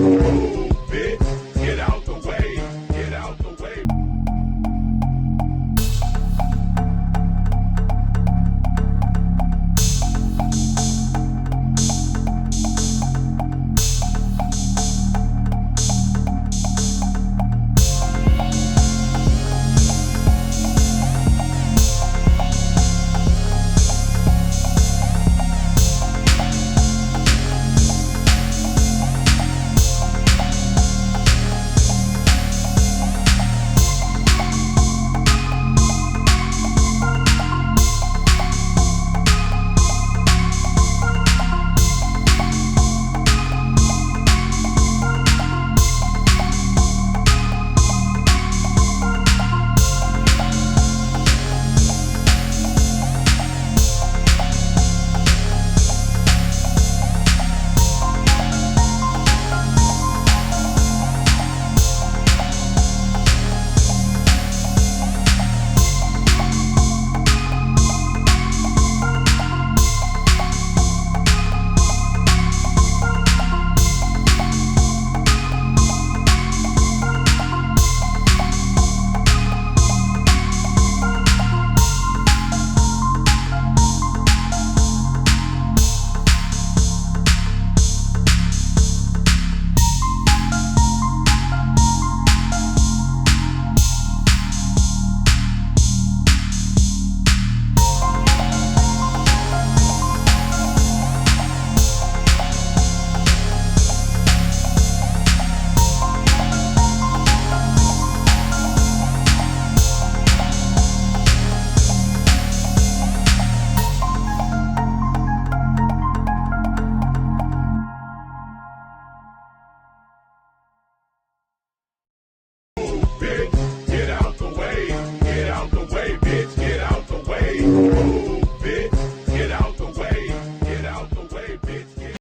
Bitch, get out the way. Get out the way. Bitch, get out the way. Get out the way, bitch, get out the way.